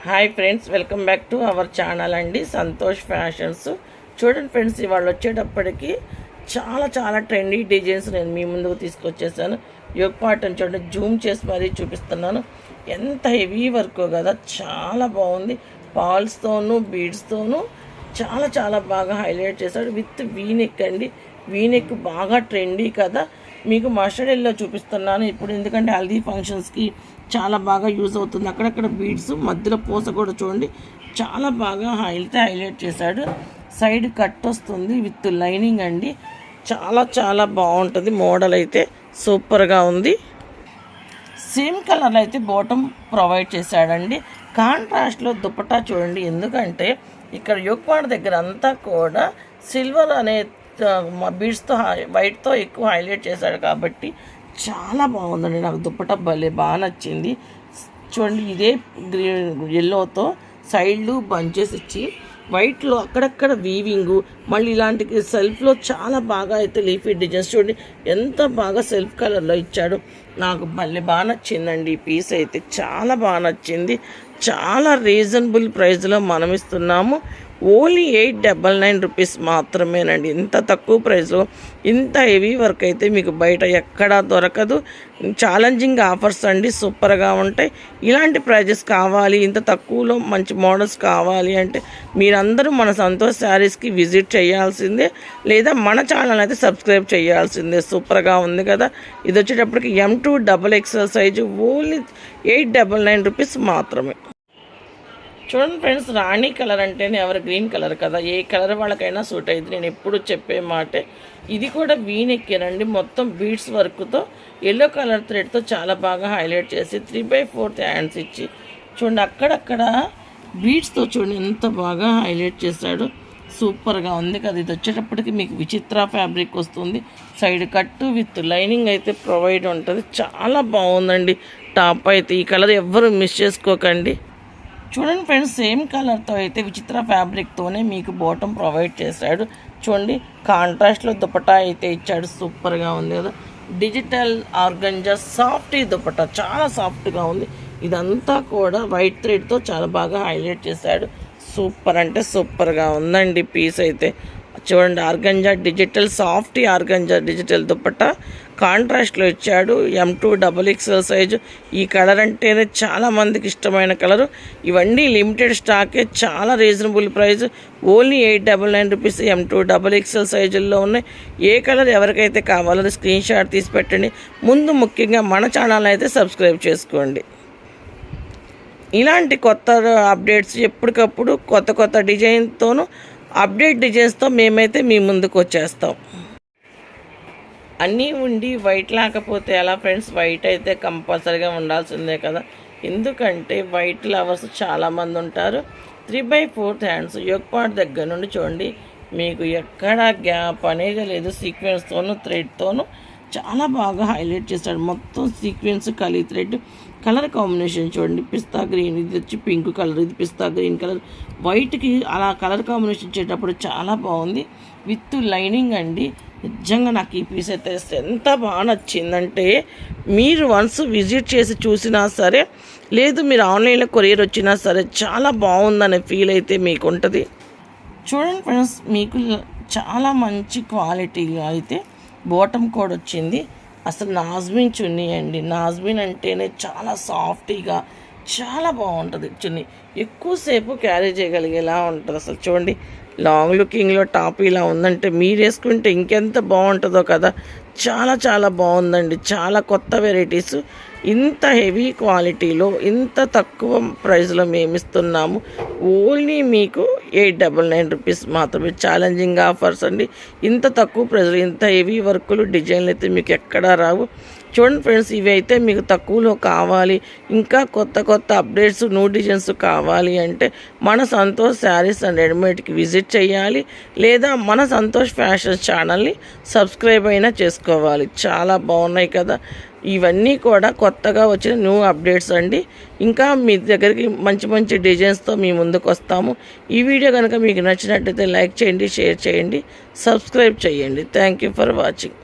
Hi friends, welcome back to our channel అండి Santosh fashions. చూడండి friends, ఇవాళ వచ్చేటప్పటికి చాలా ట్రెండీ డిజైన్స్ నేను మీ ముందుకు తీసుకొచ్చేసాను. యోగ్ పాటని చూడండి, జూమ్ చేసి మరీ చూపిస్తున్నాను. ఎంత హెవీ వర్క్ కదా, చాలా బాగుంది. పాల్స్తోనూ బీడ్స్తోనూ చాలా బాగా హైలైట్ చేశాడు. విత్ వీనెక్ అండి. వీనెక్ బాగా ట్రెండీ కదా. మీకు మస్టర్డ్ ఎల్లో చూపిస్తున్నాను ఇప్పుడు, ఎందుకంటే హల్దీ ఫంక్షన్స్కి చాలా బాగా యూజ్ అవుతుంది. అక్కడక్కడ బీడ్స్ మధ్యలో పూస కూడా చూడండి, చాలా బాగా హైలైట్ చేశాడు. సైడ్ కట్ వస్తుంది విత్ లైనింగ్ అండి. చాలా బాగుంటుంది. మోడల్ అయితే సూపర్గా ఉంది. సేమ్ కలర్ అయితే బాటమ్ ప్రొవైడ్ చేశాడండి. కాంట్రాస్ట్లో దుపట్టా చూడండి, ఎందుకంటే ఇక్కడ యోగపాడ దగ్గర అంతా కూడా సిల్వర్ అనే బీడ్స్తో వైట్తో ఎక్కువ హైలైట్ చేశాడు కాబట్టి చాలా బాగుందండి. నాకు దుప్పటా భలే బాగా నచ్చింది. చూడండి, ఇదే ఎల్లోతో సైడ్లు బంచెస్ ఇచ్చి వైట్లో అక్కడక్కడ వీవింగు, మళ్ళీ ఇలాంటి సెల్ఫ్లో చాలా బాగా అయితే లీఫీ డిజైన్స్ చూడండి ఎంత బాగా సెల్ఫ్ కలర్లో ఇచ్చాడు. నాకు భలే బాగా నచ్చిందండి. ఈ పీస్ అయితే చాలా బాగా నచ్చింది. చాలా రీజనబుల్ ప్రైస్లో మనం ఇస్తున్నాము. ఓన్లీ 899 రూపీస్ మాత్రమేనండి. ఇంత తక్కువ ప్రైస్లో ఇంత హెవీ వర్క్ అయితే మీకు బయట ఎక్కడా దొరకదు. ఛాలెంజింగ్ ఆఫర్స్ అండి, సూపర్గా ఉంటాయి. ఇలాంటి ప్రైజెస్ కావాలి, ఇంత తక్కువలో మంచి మోడల్స్ కావాలి అంటే మీరందరూ మన సంతోష్ శారీస్కి విజిట్ చేయాల్సిందే, లేదా మన ఛానల్ అయితే సబ్స్క్రైబ్ చేయాల్సిందే. సూపర్గా ఉంది కదా. ఇది వచ్చేటప్పటికి M2 XXL size only 899 rupees మాత్రమే. చూడండి ఫ్రెండ్స్, రాణి కలర్ అంటేనే ఎవరు గ్రీన్ కలర్ కదా, ఏ కలర్ వాళ్ళకైనా సూట్ అయింది. నేను ఎప్పుడు చెప్పే మాటే. ఇది కూడా వీనెక్కేనండి, మొత్తం బీడ్స్ వర్క్తో ఎల్లో కలర్ థ్రెడ్తో చాలా బాగా హైలైట్ చేసి 3/4 హ్యాండ్స్ ఇచ్చి చూడండి, అక్కడక్కడ బీడ్స్తో చూడండి ఎంత బాగా హైలైట్ చేశాడు. సూపర్గా ఉంది కదా. ఇది వచ్చేటప్పటికి మీకు విచిత్ర ఫ్యాబ్రిక్ వస్తుంది. సైడ్ కట్టు విత్ లైనింగ్ అయితే ప్రొవైడ్ ఉంటుంది. చాలా బాగుందండి టాప్ అయితే. ఈ కలర్ ఎవ్వరూ మిస్ చేసుకోకండి. చూడండి ఫ్రెండ్స్, సేమ్ కలర్తో అయితే విచిత్ర ఫ్యాబ్రిక్తోనే మీకు బాటమ్ ప్రొవైడ్ చేశాడు. చూడండి, కాంట్రాస్ట్లో దుపట్టా అయితే ఇచ్చాడు. సూపర్గా ఉంది కదా. డిజిటల్ ఆర్గంజా సాఫ్ట్ దుపట్టా చాలా సాఫ్ట్గా ఉంది. ఇదంతా కూడా వైట్ థ్రెడ్తో చాలా బాగా హైలైట్ చేశాడు. సూపర్ అంటే సూపర్గా ఉందండి పీస్ అయితే. చూడండి, organza digital soft organza digital dupatta కాంట్రాస్ట్లో ఇచ్చాడు. M2 XXL size. ఈ కలర్ అంటేనే చాలామందికి ఇష్టమైన కలరు. ఇవన్నీ లిమిటెడ్ స్టాకే, చాలా reasonable price. Only 899 rupees M2 XXL సైజుల్లో ఉన్నాయి. ఏ కలర్ ఎవరికైతే కావాలో స్క్రీన్ షాట్ తీసి పెట్టండి. ముందు ముఖ్యంగా మన ఛానల్ అయితే సబ్స్క్రైబ్ చేసుకోండి. ఇలాంటి కొత్త అప్డేట్స్ ఎప్పటికప్పుడు కొత్త డిజైన్తోనూ అప్డేట్ డిజైన్స్తో మేమైతే మీ ముందుకు వచ్చేస్తాం. అన్నీ ఉండి వైట్ లేకపోతే ఎలా ఫ్రెండ్స్? వైట్ అయితే కంపల్సరీగా ఉండాల్సిందే కదా, ఎందుకంటే వైట్ లవర్స్ చాలామంది ఉంటారు. 3/4 హ్యాండ్స్ యోగపాట్ దగ్గర నుండి చూడండి, మీకు ఎక్కడ గ్యాప్ అనేది లేదు. సీక్వెన్స్తోనూ థ్రెడ్తోనూ చాలా బాగా హైలైట్ చేశాడు. మొత్తం సీక్వెన్స్ కలీ థ్రెడ్ కలర్ కాంబినేషన్ చూడండి, పిస్తా గ్రీన్, ఇది వచ్చి పింక్ కలర్, ఇది పిస్తా గ్రీన్ కలర్, వైట్కి అలా కలర్ కాంబినేషన్ ఇచ్చేటప్పుడు చాలా బాగుంది. విత్ లైనింగ్ అండి. నిజంగా నాకు ఈ పీస్ అయితే ఎంత బాగా నచ్చిందంటే, మీరు వన్స్ విజిట్ చేసి చూసినా సరే, లేదు మీరు ఆన్లైన్లో కొరియర్ వచ్చినా సరే, చాలా బాగుందనే ఫీల్ అయితే మీకు ఉంటుంది. చూడండి ఫ్రెండ్స్, మీకు చాలా మంచి క్వాలిటీగా అయితే బాటమ్ కోడ్ వచ్చింది. అసలు నాజ్మిన్ చున్నీ అండి. నాజ్మిన్ అంటేనే చాలా సాఫ్టీగా చాలా బాగుంటుంది చున్నీ. ఎక్కువసేపు క్యారీ చేయగలిగేలా ఉంటుంది. అసలు చూడండి, లాంగ్ లుకింగ్లో టాప్ ఇలా ఉందంటే మీరు వేసుకుంటే ఇంకెంత బాగుంటుందో కదా. చాలా బాగుందండి. చాలా కొత్త వెరైటీస్ ఇంత హెవీ క్వాలిటీలో ఇంత తక్కువ ప్రైస్లో మేము ఇస్తున్నాము. ఓన్లీ మీకు 899 రూపీస్ మాత్రమే. ఛాలెంజింగ్ ఆఫర్స్ అండి. ఇంత తక్కువ ప్రైస్లో ఇంత హెవీ వర్కులు డిజైన్లు అయితే మీకు ఎక్కడా రావు. చూడండి ఫ్రెండ్స్, ఇవి అయితే మీకు తక్కువలో కావాలి, ఇంకా కొత్త అప్డేట్స్ న్యూ డిజైన్స్ కావాలి అంటే మన సంతోష్ శారీస్ అండ్ రెడీమేడ్కి విజిట్ చేయాలి, లేదా మన సంతోష్ ఫ్యాషన్ ఛానల్ని సబ్స్క్రైబ్ అయినా చేసుకోవాలి. చాలా బాగున్నాయి కదా. ఇవన్నీ కూడా కొత్తగా వచ్చిన న్యూ అప్డేట్స్ అండి. ఇంకా మీ దగ్గరికి మంచి డిజైన్స్తో మీ ముందుకు వస్తాము. ఈ వీడియో కనుక మీకు నచ్చినట్టయితే లైక్ చేయండి, షేర్ చేయండి, సబ్స్క్రైబ్ చేయండి. Thank you for watching.